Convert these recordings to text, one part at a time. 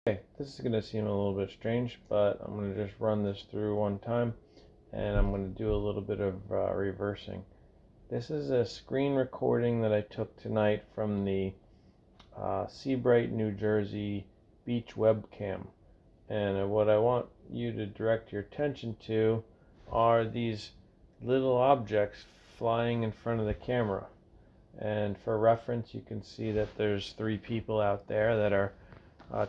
Okay, this is going to seem a little bit strange, but I'm going to just run this through one time and I'm going to do a little bit of reversing. This is a screen recording that I took tonight from the Seabright, New Jersey beach webcam. And what I want you to direct your attention to are these little objects flying in front of the camera. And for reference, you can see that there's 3 people out there that are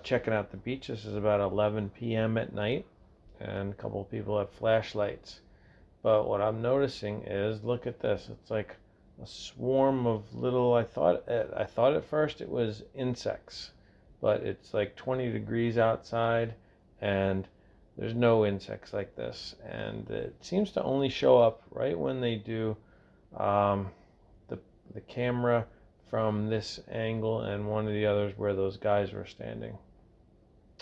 checking out the beach. This is about 11 p.m. at night, and a couple of people have flashlights. But what I'm noticing is, look at this. It's like a swarm of little. I thought at first it was insects, but it's like 20 degrees outside, and there's no insects like this. And it seems to only show up right when they do um, the camera from this angle and one of the others where those guys were standing.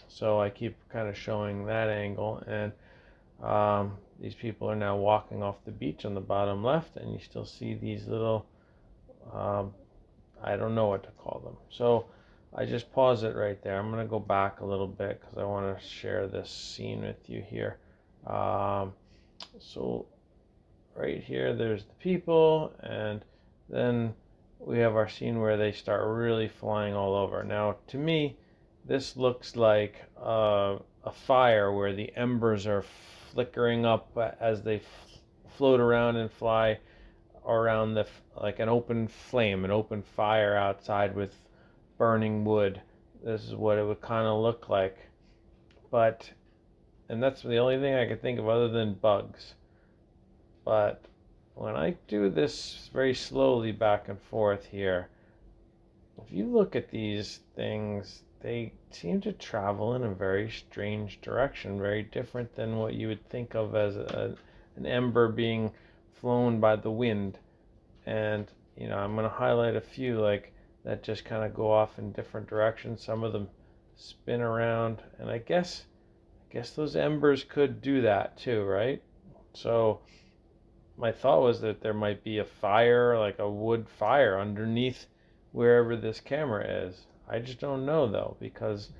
So I keep kind of showing that angle, and these people are now walking off the beach on the bottom left, and you still see these little, um, I don't know what to call them. So I just pause it right there. I'm going to go back a little bit because I want to share this scene with you here. So right here, there's the people, and then we have our scene where they start really flying all over. Now, to me, this looks like a fire where the embers are flickering up as they float around and fly around like an open flame, an open fire outside with burning wood. This is what it would kind of look like. And that's the only thing I could think of other than bugs. But when I do this very slowly back and forth here, if you look at these things, they seem to travel in a very strange direction, very different than what you would think of as an ember being flown by the wind. And, I'm going to highlight a few like that just kind of go off in different directions. Some of them spin around, and I guess those embers could do that too, right? So my thought was that there might be a fire, like a wood fire, underneath wherever this camera is. I just don't know though, because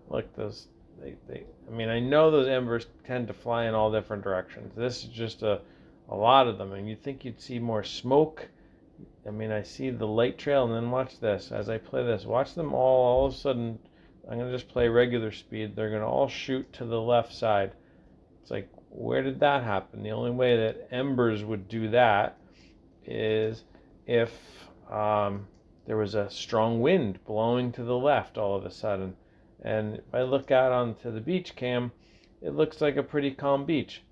look, I know those embers tend to fly in all different directions. This is just a lot of them, and you'd think you'd see more smoke. I see the light trail, and then watch this. As I play this, watch them all of a sudden, I'm going to just play regular speed. They're going to all shoot to the left side. It's like, where did that happen? The only way that embers would do that is if there was a strong wind blowing to the left all of a sudden. And if I look out onto the beach cam, it looks like a pretty calm beach.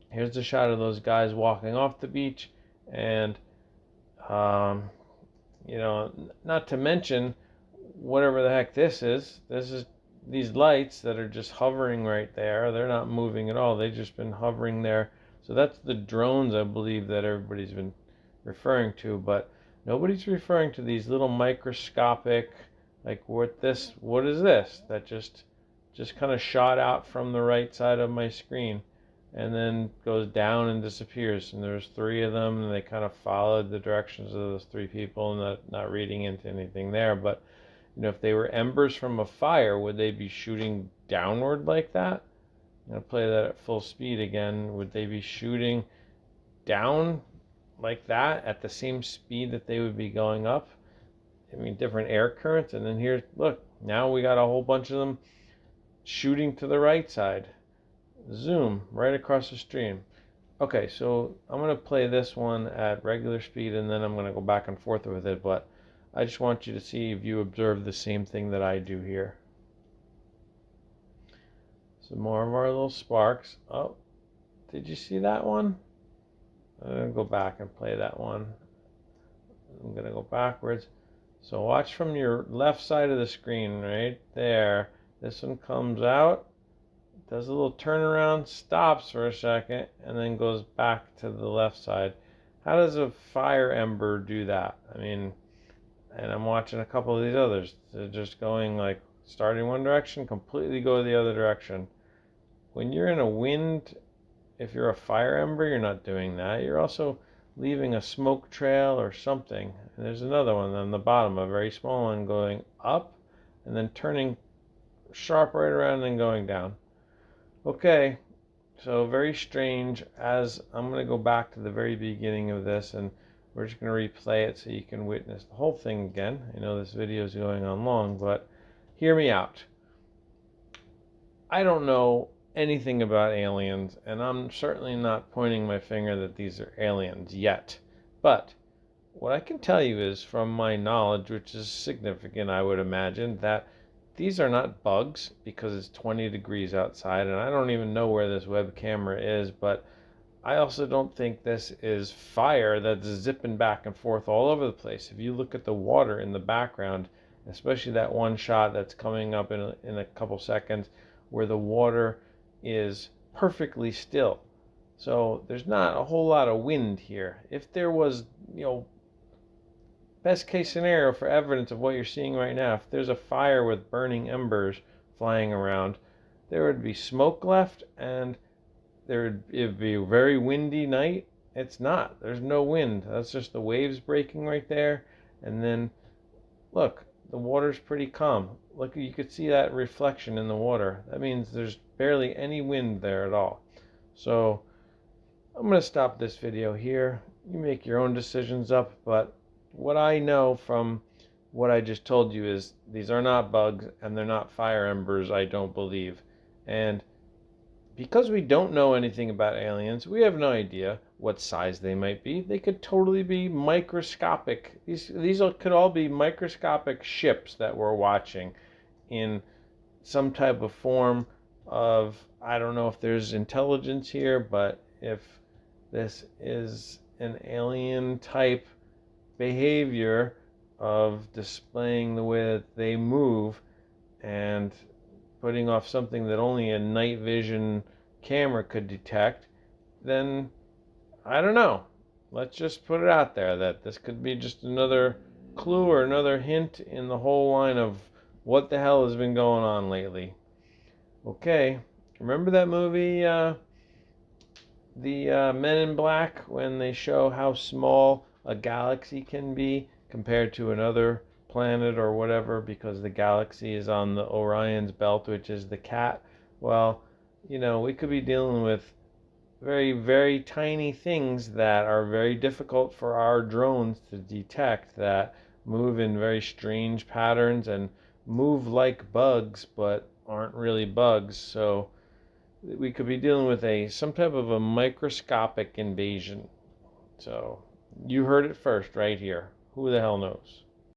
Here's a shot of those guys walking off the beach, and not to mention whatever the heck this is. This is these lights that are just hovering right there. They're not moving at all. They've just been hovering there. So that's the drones, I believe, that everybody's been referring to, but nobody's referring to these little microscopic, like what is this that just kind of shot out from the right side of my screen and then goes down and disappears. And there's 3 of them, and they kind of followed the directions of those 3 people, not reading into anything there. But if they were embers from a fire, would they be shooting downward like that? I'm going to play that at full speed again. Would they be shooting down like that at the same speed that they would be going up? Different air currents. And then here, look, now we got a whole bunch of them shooting to the right side. Zoom right across the stream. Okay, so I'm going to play this one at regular speed, and then I'm going to go back and forth with it, but I just want you to see if you observe the same thing that I do here. Some more of our little sparks. Oh, did you see that one? I'm going to go back and play that one. I'm going to go backwards. So watch from your left side of the screen right there. This one comes out, does a little turnaround, stops for a second, and then goes back to the left side. How does a fire ember do that? And I'm watching a couple of these others. They're just going like starting one direction, completely go the other direction. When you're in a wind, if you're a fire ember, you're not doing that. You're also leaving a smoke trail or something. And there's another one on the bottom, a very small one going up and then turning sharp right around and going down. Okay, so very strange. As I'm going to go back to the very beginning of this, and we're just going to replay it so you can witness the whole thing again. I know this video is going on long, but hear me out. I don't know anything about aliens, and I'm certainly not pointing my finger that these are aliens yet. But what I can tell you is, from my knowledge, which is significant, I would imagine, that these are not bugs because it's 20 degrees outside, and I don't even know where this web camera is, but I also don't think this is fire that's zipping back and forth all over the place. If you look at the water in the background, especially that one shot that's coming up in a couple seconds, where the water is perfectly still. So there's not a whole lot of wind here. If there was, best case scenario for evidence of what you're seeing right now, if there's a fire with burning embers flying around, there would be smoke left, and it'd be a very windy night. It's not. There's no wind. That's just the waves breaking right there. And then, look, the water's pretty calm. Look, you could see that reflection in the water. That means there's barely any wind there at all. So I'm going to stop this video here. You make your own decisions up, but what I know from what I just told you is these are not bugs and they're not fire embers, I don't believe. And because we don't know anything about aliens, we have no idea what size they might be. They could totally be microscopic. These could all be microscopic ships that we're watching in some type of form of, I don't know if there's intelligence here, but if this is an alien type behavior of displaying the way that they move and putting off something that only a night vision camera could detect, then I don't know. Let's just put it out there that this could be just another clue or another hint in the whole line of what the hell has been going on lately. Okay, remember that movie, the Men in Black, when they show how small a galaxy can be compared to another planet or whatever, because the galaxy is on the Orion's belt, which is the cat? Well, we could be dealing with very, very tiny things that are very difficult for our drones to detect, that move in very strange patterns and move like bugs but aren't really bugs. So we could be dealing with some type of a microscopic invasion. So you heard it first right here. Who the hell knows?